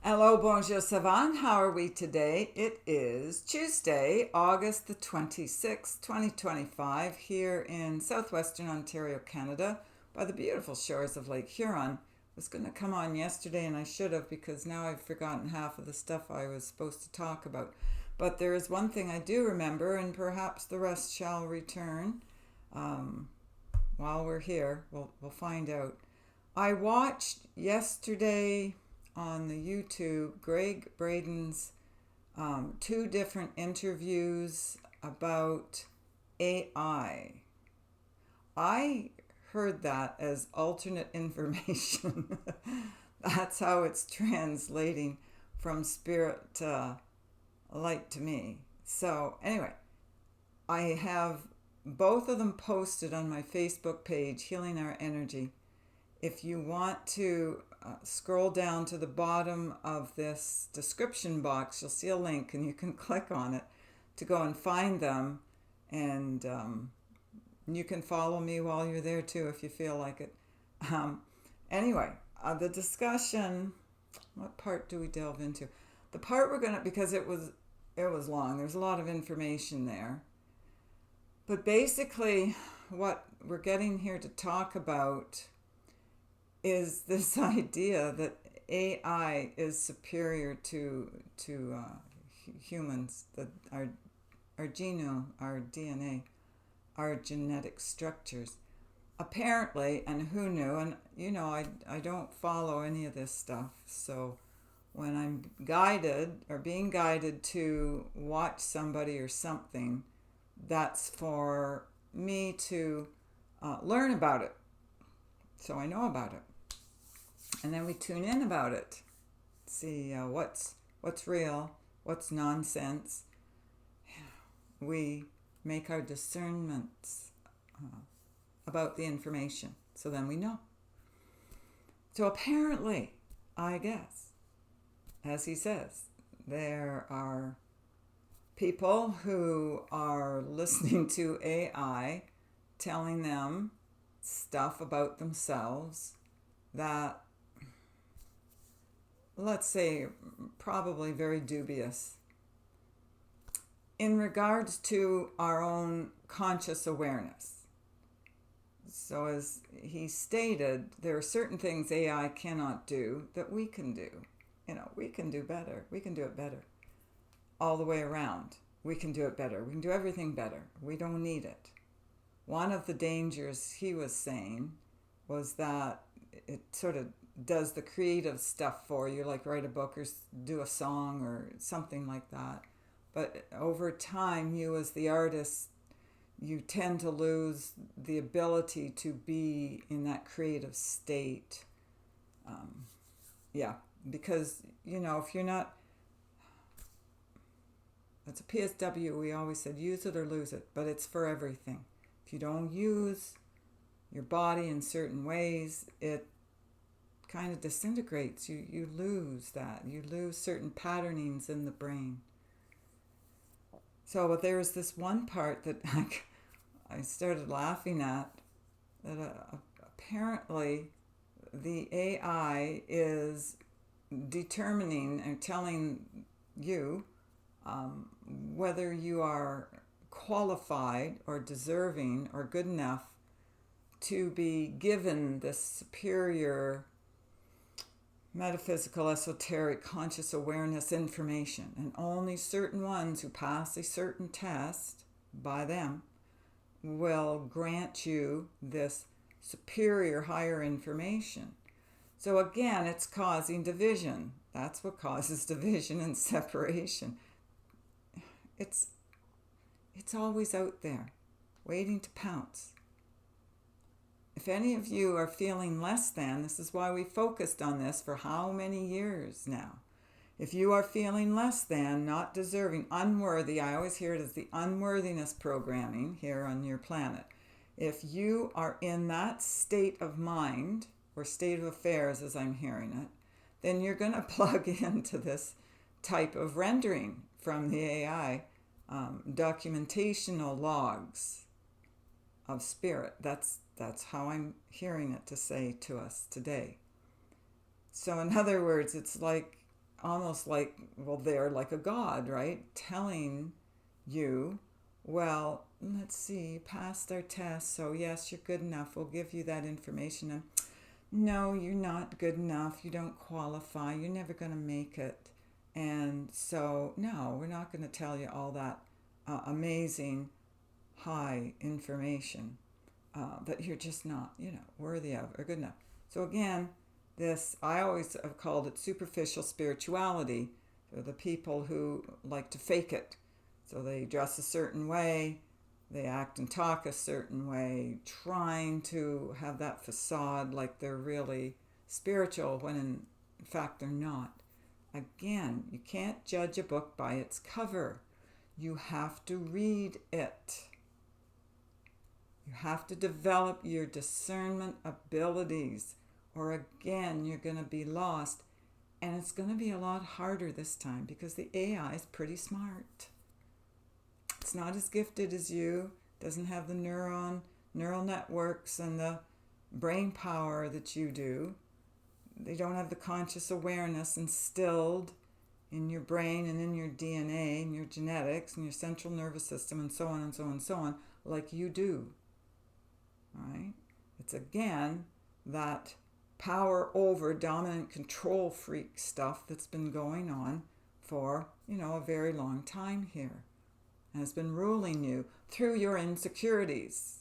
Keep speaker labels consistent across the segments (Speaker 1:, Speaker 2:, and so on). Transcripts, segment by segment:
Speaker 1: Hello, bonjour, savant. How are we today? It is Tuesday, August the 26th, 2025, here in southwestern Ontario, Canada, by the beautiful shores of Lake Huron. I was going to come on yesterday and I should have because now I've forgotten half of the stuff I was supposed to talk about. But there is one thing I do remember, and perhaps the rest shall return um, while we're here. We'll find out. I watched yesterday on the YouTube Greg Braden's two different interviews about AI. I heard that as alternate information. That's how it's translating from spirit light to me. So, anyway, I have both of them posted on my Facebook page, Healing Our Energy. If you want to scroll down to the bottom of this description box, you'll see a link and you can click on it to go and find them. And you can follow me while you're there too if you feel like it. Anyway, the discussion, what part do we delve into? The part we're going to, because it was long, there's a lot of information there. But basically, what we're getting here to talk about is this idea that AI is superior to humans, that our genome, our DNA, our genetic structures. Apparently, and who knew, and I don't follow any of this stuff, so when I'm guided or being guided to watch somebody or something, that's for me to learn about it, so I know about it. And then we tune in about it, see what's real, what's nonsense. We make our discernments about the information, so then we know. So apparently, I guess, as he says, there are people who are listening to AI telling them stuff about themselves that, let's say, probably very dubious in regards to our own conscious awareness. So as he stated, there are certain things AI cannot do that we can do. We can do better. We can do it better. All the way around. We can do it better. We can do everything better. We don't need it. One of the dangers he was saying was that it sort of does the creative stuff for you, like write a book or do a song or something like that. But over time, you as the artist, you tend to lose the ability to be in that creative state. Because, if you're not, that's a PSW, we always said, use it or lose it, but it's for everything. If you don't use your body in certain ways, it kind of disintegrates. You lose that. You lose certain patternings in the brain. So, but there was this one part that I started laughing at, that apparently the AI is determining and telling you whether you are qualified or deserving or good enough to be given this superior metaphysical, esoteric, conscious awareness information. And only certain ones who pass a certain test by them will grant you this superior, higher information. So again, it's causing division. That's what causes division and separation. It's always out there, waiting to pounce. If any of you are feeling less than, this is why we focused on this for how many years now. If you are feeling less than, not deserving, unworthy, I always hear it as the unworthiness programming here on your planet. If you are in that state of mind, or state of affairs as I'm hearing it, then you're going to plug into this type of rendering from the AI, documentational logs of spirit. That's how I'm hearing it to say to us today. So in other words, it's like almost like, well, they're like a god, right? Telling you, well, let's see, you passed our test, so yes, you're good enough. We'll give you that information. And no, you're not good enough. You don't qualify. You're never going to make it. And so, no, we're not going to tell you all that amazing high information that you're just not, worthy of or good enough. So again, this, I always have called it superficial spirituality. So the people who like to fake it. So they dress a certain way, they act and talk a certain way, trying to have that facade like they're really spiritual when in fact they're not. Again, you can't judge a book by its cover. You have to read it. You have to develop your discernment abilities, or again, you're going to be lost. And it's going to be a lot harder this time because the AI is pretty smart. It's not as gifted as you, doesn't have the neural networks and the brain power that you do. They don't have the conscious awareness instilled in your brain and in your DNA and your genetics and your central nervous system and so on and so on and so on like you do. Right? It's again that power over dominant control freak stuff that's been going on for, a very long time here. And has been ruling you through your insecurities.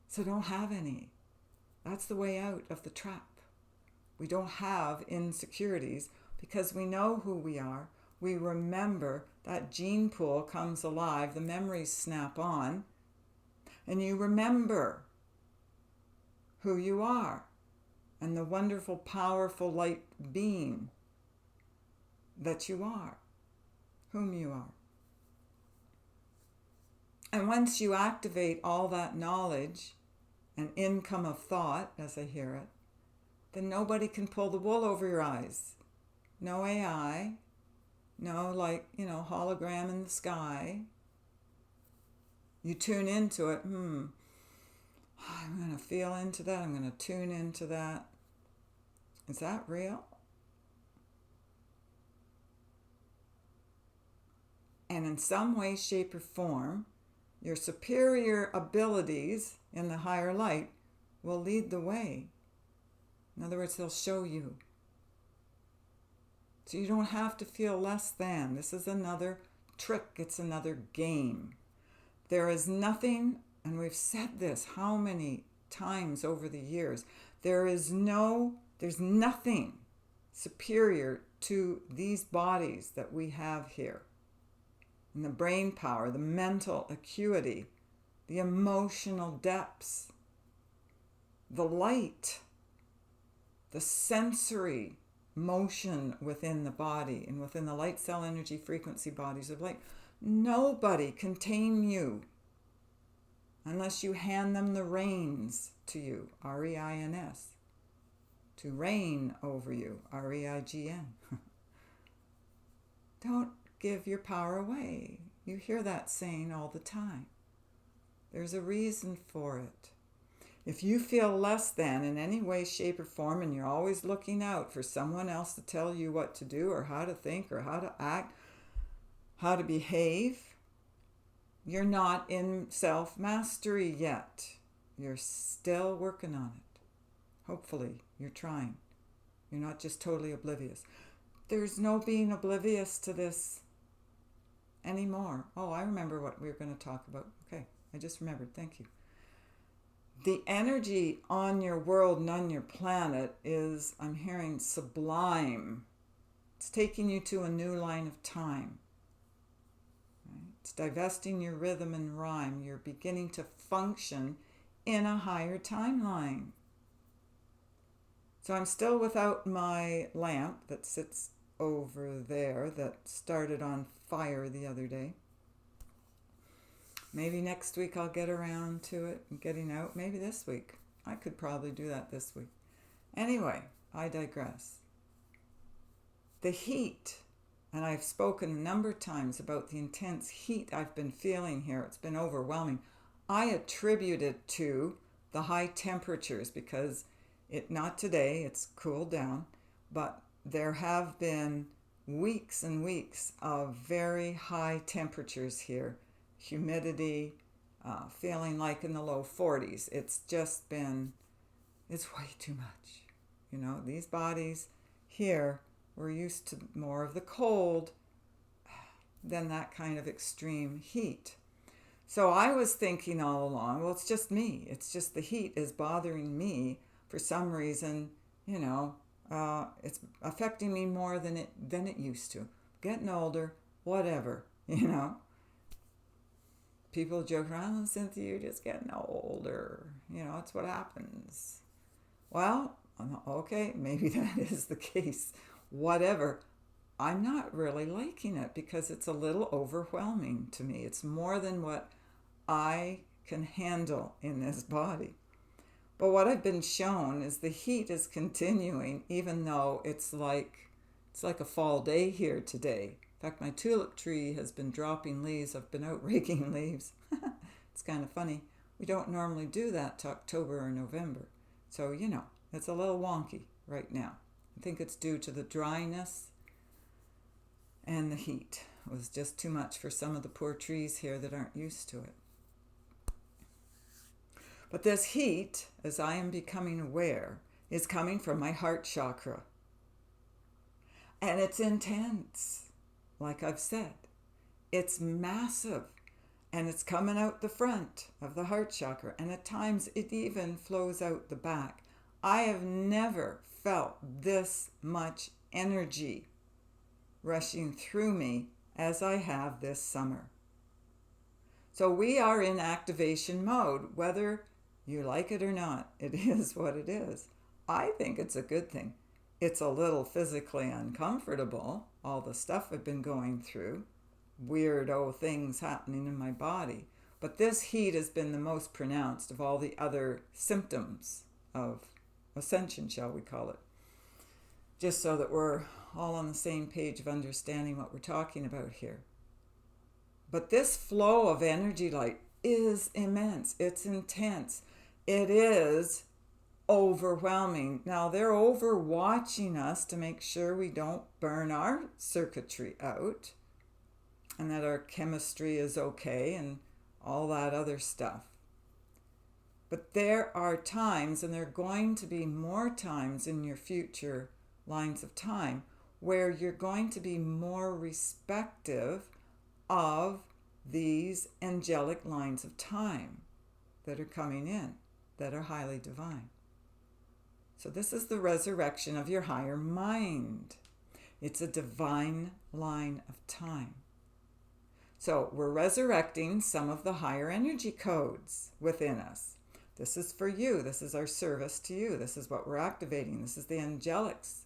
Speaker 1: So don't have any. That's the way out of the trap. We don't have insecurities because we know who we are. We remember that gene pool comes alive, the memories snap on, and you remember who you are and the wonderful, powerful light being that you are, whom you are. And once you activate all that knowledge and income of thought, as I hear it, then nobody can pull the wool over your eyes. No AI, no hologram in the sky. You tune into it, I'm going to feel into that, I'm going to tune into that. Is that real? And in some way, shape, or form, your superior abilities in the higher light will lead the way. In other words, they'll show you. So you don't have to feel less than. This is another trick. It's another game. There is nothing, and we've said this how many times over the years, there's nothing superior to these bodies that we have here. And the brain power, the mental acuity, the emotional depths, the light, the sensory motion within the body and within the light cell energy frequency bodies of light. Nobody can tame you unless you hand them the reins to you, R-E-I-N-S, to reign over you, R-E-I-G-N. Don't give your power away. You hear that saying all the time. There's a reason for it. If you feel less than in any way, shape, or form, and you're always looking out for someone else to tell you what to do or how to think or how to act, how to behave, you're not in self-mastery yet. You're still working on it. Hopefully, you're trying. You're not just totally oblivious. There's no being oblivious to this anymore. Oh, I remember what we were going to talk about. Okay, I just remembered. Thank you. The energy on your world and on your planet is, I'm hearing, sublime. It's taking you to a new line of time. Right? It's divesting your rhythm and rhyme. You're beginning to function in a higher timeline. So I'm still without my lamp that sits over there that started on fire the other day. Maybe next week I'll get around to it and getting out. Maybe this week. I could probably do that this week. Anyway, I digress. The heat, and I've spoken a number of times about the intense heat I've been feeling here. It's been overwhelming. I attribute it to the high temperatures because not today, it's cooled down, but there have been weeks and weeks of very high temperatures here, humidity, feeling like in the low 40s. It's just been, it's way too much. You know, these bodies here, we're used to more of the cold than that kind of extreme heat. So I was thinking all along, well, it's just me. It's just the heat is bothering me for some reason. You know, it's affecting me more than it used to. Getting older, whatever. You know, people joke around, Cynthia, you're just getting older. You know, it's what happens. Well, okay, maybe that is the case. Whatever. I'm not really liking it because it's a little overwhelming to me. It's more than what I can handle in this body. But what I've been shown is the heat is continuing even though it's like a fall day here today. In fact, my tulip tree has been dropping leaves. I've been out raking leaves. It's kind of funny. We don't normally do that to October or November. So, you know, it's a little wonky right now. I think it's due to the dryness and the heat. It was just too much for some of the poor trees here that aren't used to it. But this heat, as I am becoming aware, is coming from my heart chakra. And it's intense, like I've said. It's massive. And it's coming out the front of the heart chakra. And at times it even flows out the back. I have never felt this much energy rushing through me as I have this summer. So we are in activation mode, whether you like it or not. It is what it is. I think it's a good thing. It's a little physically uncomfortable, all the stuff I've been going through, weirdo things happening in my body. But this heat has been the most pronounced of all the other symptoms of ascension, shall we call it. Just so that we're all on the same page of understanding what we're talking about here. But this flow of energy light is immense. It's intense. It is overwhelming. Now, they're overwatching us to make sure we don't burn our circuitry out and that our chemistry is okay and all that other stuff. But there are times, and there are going to be more times in your future lines of time, where you're going to be more respective of these angelic lines of time that are coming in, that are highly divine. So this is the resurrection of your higher mind. It's a divine line of time. So we're resurrecting some of the higher energy codes within us. This is for you. This is our service to you. This is what we're activating. This is the angelics.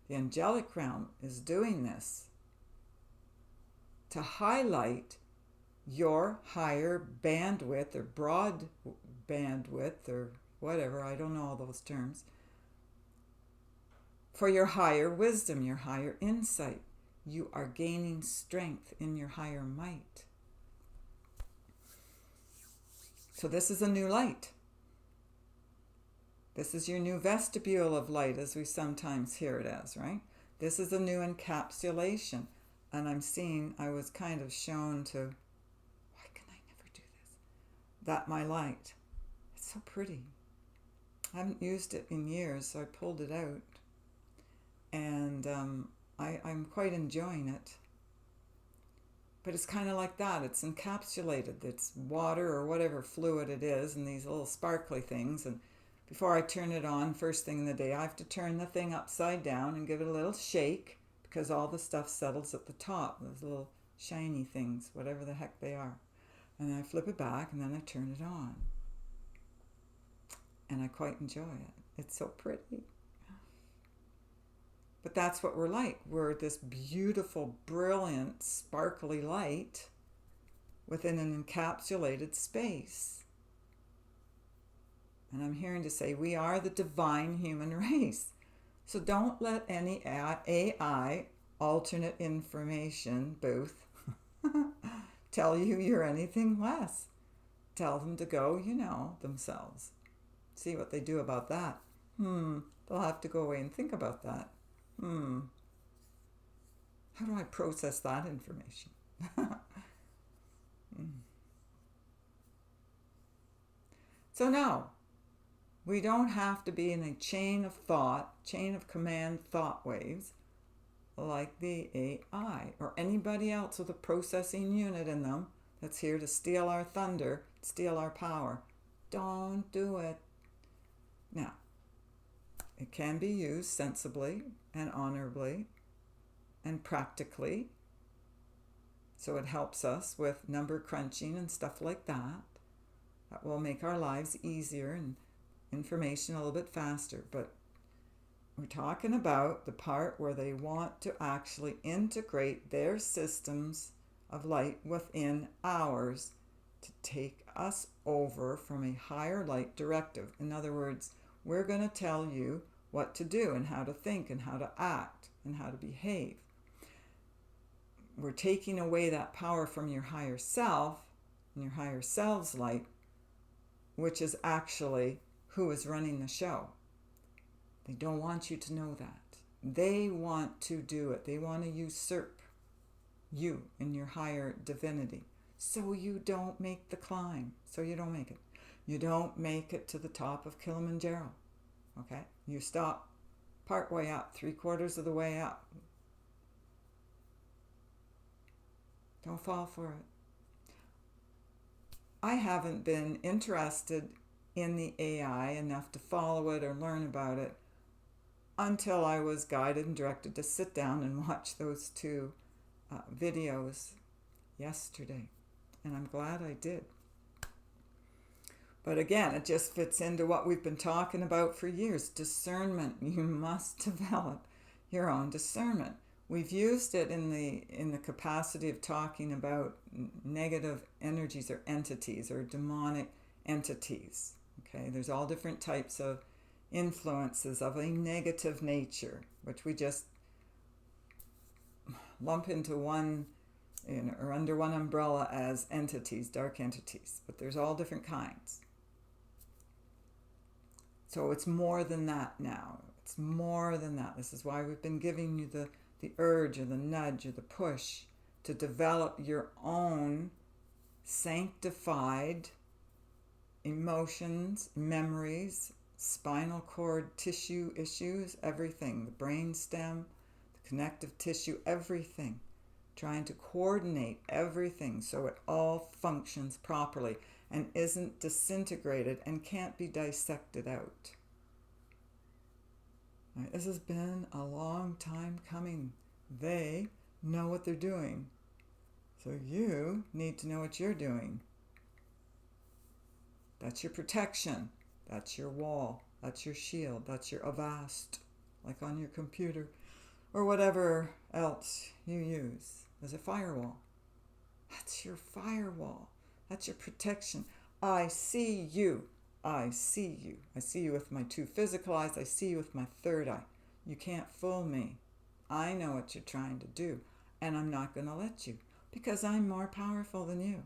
Speaker 1: The angelic realm is doing this to highlight your higher bandwidth or broad bandwidth or whatever, I don't know all those terms, for your higher wisdom, your higher insight. You are gaining strength in your higher might. So this is a new light. This is your new vestibule of light, as we sometimes hear it as, right? This is a new encapsulation. And I was kind of shown to, why can I never do this? That my light. It's so pretty. I haven't used it in years, so I pulled it out. And I'm quite enjoying it. But it's kind of like that. It's encapsulated. It's water or whatever fluid it is, and these little sparkly things. And before I turn it on, first thing in the day, I have to turn the thing upside down and give it a little shake because all the stuff settles at the top, those little shiny things, whatever the heck they are. And then I flip it back and then I turn it on. And I quite enjoy it. It's so pretty. But that's what we're like. We're this beautiful, brilliant, sparkly light within an encapsulated space. And I'm hearing to say we are the divine human race. So don't let any AI, alternate information booth, tell you you're anything less. Tell them to go, themselves. See what they do about that. They'll have to go away and think about that. How do I process that information? So no, we don't have to be in a chain of thought, chain of command thought waves like the AI or anybody else with a processing unit in them that's here to steal our thunder, steal our power. Don't do it. Now, it can be used sensibly and honorably and practically. So it helps us with number crunching and stuff like that. That will make our lives easier and information a little bit faster. But we're talking about the part where they want to actually integrate their systems of light within ours to take us over from a higher light directive. In other words, we're going to tell you what to do and how to think and how to act and how to behave. We're taking away that power from your higher self and your higher self's light, which is actually who is running the show. They don't want you to know that. They want to do it. They want to usurp you in your higher divinity. So you don't make the climb. So you don't make it. You don't make it to the top of Kilimanjaro. Okay? You stop part way up, 3/4 of the way up. Don't fall for it. I haven't been interested in the AI enough to follow it or learn about it until I was guided and directed to sit down and watch those two videos yesterday. And I'm glad I did. But again, it just fits into what we've been talking about for years. Discernment. You must develop your own discernment. We've used it in the capacity of talking about negative energies or entities or demonic entities. Okay, there's all different types of influences of a negative nature, which we just lump into one, or under one umbrella as entities, dark entities. But there's all different kinds. So it's more than that now. It's more than that. This is why we've been giving you the urge or the nudge or the push to develop your own sanctified emotions, memories, spinal cord tissue issues, everything, the brain stem, the connective tissue, everything. Trying to coordinate everything so it all functions properly and isn't disintegrated and can't be dissected out. Right, this has been a long time coming. They know what they're doing. So you need to know what you're doing. That's your protection. That's your wall. That's your shield. That's your Avast, like on your computer, or whatever else you use as a firewall. That's your firewall. That's your protection. I see you. I see you. I see you with my two physical eyes. I see you with my third eye. You can't fool me. I know what you're trying to do, and I'm not going to let you, because I'm more powerful than you.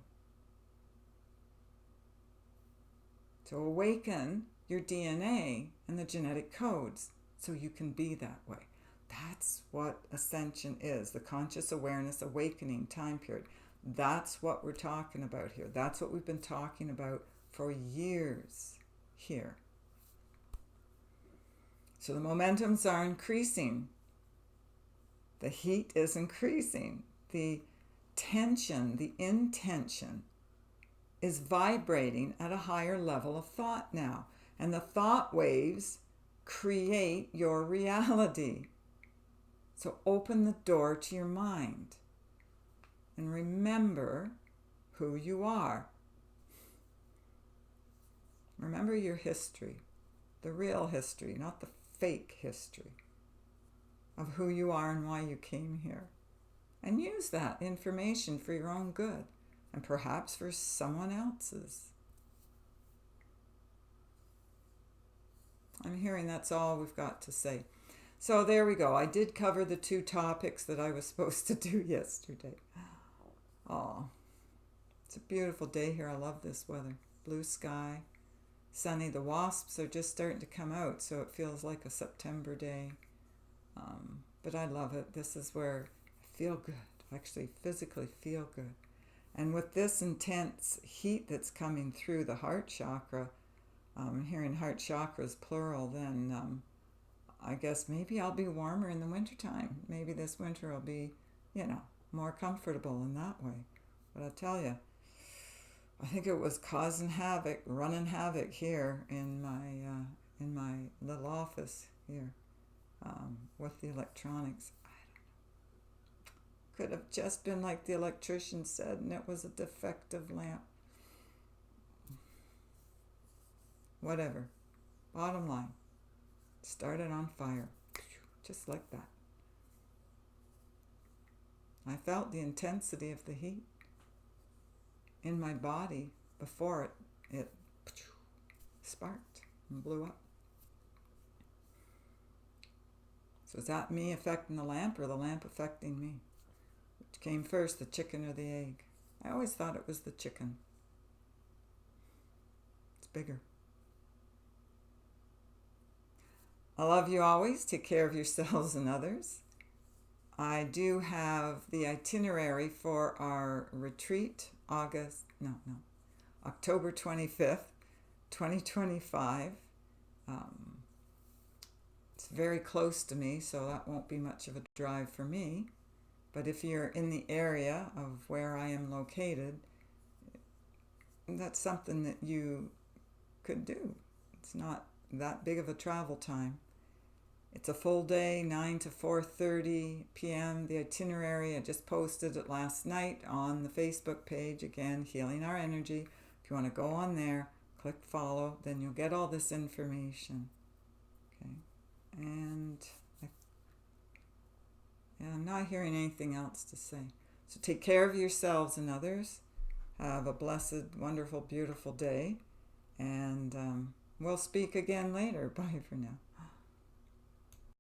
Speaker 1: So awaken your DNA and the genetic codes so you can be that way. That's what ascension is, the conscious awareness awakening time period. That's what we're talking about here. That's what we've been talking about for years here. So the momentums are increasing. The heat is increasing. The tension, the intention is vibrating at a higher level of thought now. And the thought waves create your reality. So open the door to your mind and remember who you are. Remember your history, the real history, not the fake history of who you are and why you came here. And use that information for your own good and perhaps for someone else's. I'm hearing that's all we've got to say. So there we go. I did cover the two topics that I was supposed to do yesterday. Oh, it's a beautiful day here. I love this weather. Blue sky, sunny. The wasps are just starting to come out, so it feels like a September day. but I love it. This is where I feel good, actually physically feel good. And with this intense heat that's coming through the heart chakra, hearing heart chakras plural, then I guess maybe I'll be warmer in the wintertime. Maybe this winter will be, more comfortable in that way. But I tell you, I think it was causing havoc, running havoc here in my little office here with the electronics. Could have just been like the electrician said, and it was a defective lamp. Whatever. Bottom line, started on fire, just like that. I felt the intensity of the heat in my body before it sparked and blew up. So is that me affecting the lamp or the lamp affecting me? Which came first, the chicken or the egg? I always thought it was the chicken. It's bigger. I love you always. Take care of yourselves and others. I do have the itinerary for our retreat, October 25th, 2025. It's very close to me, so that won't be much of a drive for me. But if you're in the area of where I am located, that's something that you could do. It's not that big of a travel time. It's a full day, 9 to 4:30 p.m. The itinerary, I just posted it last night on the Facebook page. Again, Healing Our Energy. If you want to go on there, click follow, then you'll get all this information. Okay. And I'm not hearing anything else to say. So take care of yourselves and others. Have a blessed, wonderful, beautiful day. And we'll speak again later. Bye for now.